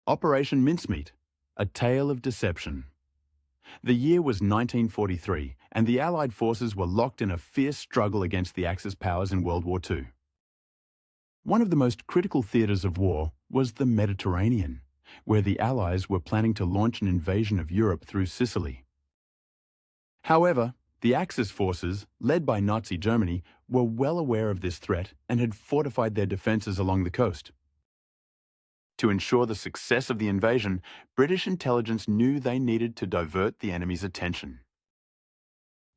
Operation Mincemeat, a tale of deception. The year was 1943, and the Allied forces were locked in a fierce struggle against the Axis powers in World War II. One of the most critical theatres of war was the Mediterranean, where the Allies were planning to launch an invasion of Europe through Sicily. However, the Axis forces, led by Nazi Germany, were well aware of this threat and had fortified their defences along the coast. To ensure the success of the invasion, British intelligence knew they needed to divert the enemy's attention.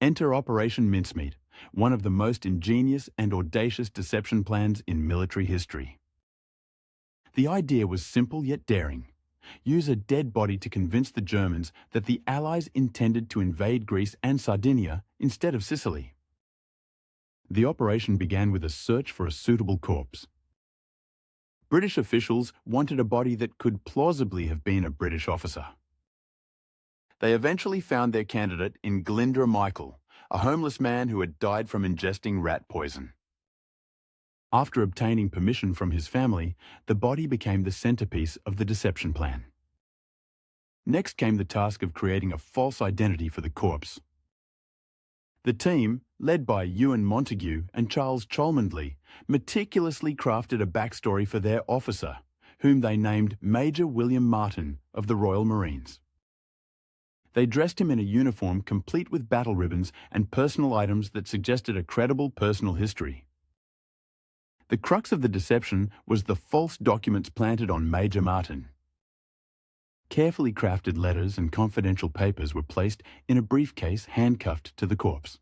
Enter Operation Mincemeat, one of the most ingenious and audacious deception plans in military history. The idea was simple yet daring. Use a dead body to convince the Germans that the Allies intended to invade Greece and Sardinia instead of Sicily. The operation began with a search for a suitable corpse. British officials wanted a body that could plausibly have been a British officer. They eventually found their candidate in Glindra Michael, a homeless man who had died from ingesting rat poison. After obtaining permission from his family, the body became the centerpiece of the deception plan. Next came the task of creating a false identity for the corpse. The team, led by Ewan Montague and Charles Cholmondeley, meticulously crafted a backstory for their officer, whom they named Major William Martin of the Royal Marines. They dressed him in a uniform complete with battle ribbons and personal items that suggested a credible personal history. The crux of the deception was the false documents planted on Major Martin. Carefully crafted letters and confidential papers were placed in a briefcase handcuffed to the corpse.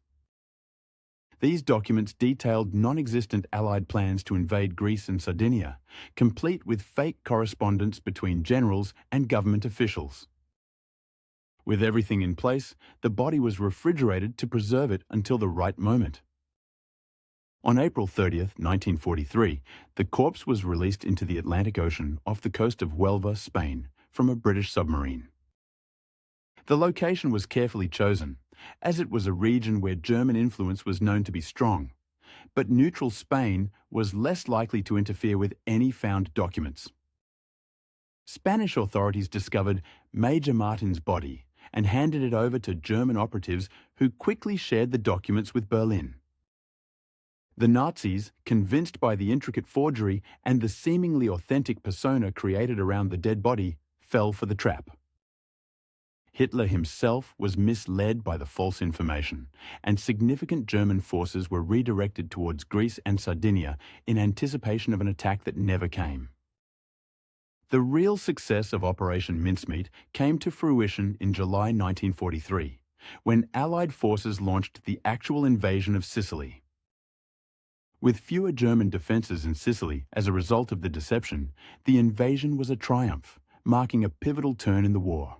These documents detailed non-existent Allied plans to invade Greece and Sardinia, complete with fake correspondence between generals and government officials. With everything in place, the body was refrigerated to preserve it until the right moment. On April 30th, 1943, the corpse was released into the Atlantic Ocean off the coast of Huelva, Spain, from a British submarine. The location was carefully chosen, as it was a region where German influence was known to be strong, but neutral Spain was less likely to interfere with any found documents. Spanish authorities discovered Major Martin's body and handed it over to German operatives who quickly shared the documents with Berlin. The Nazis, convinced by the intricate forgery and the seemingly authentic persona created around the dead body, fell for the trap. Hitler himself was misled by the false information, and significant German forces were redirected towards Greece and Sardinia in anticipation of an attack that never came. The real success of Operation Mincemeat came to fruition in July 1943, when Allied forces launched the actual invasion of Sicily. With fewer German defences in Sicily as a result of the deception, the invasion was a triumph, marking a pivotal turn in the war.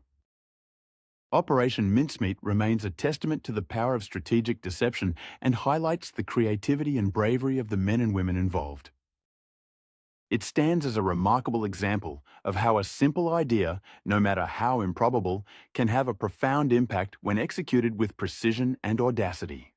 Operation Mincemeat remains a testament to the power of strategic deception and highlights the creativity and bravery of the men and women involved. It stands as a remarkable example of how a simple idea, no matter how improbable, can have a profound impact when executed with precision and audacity.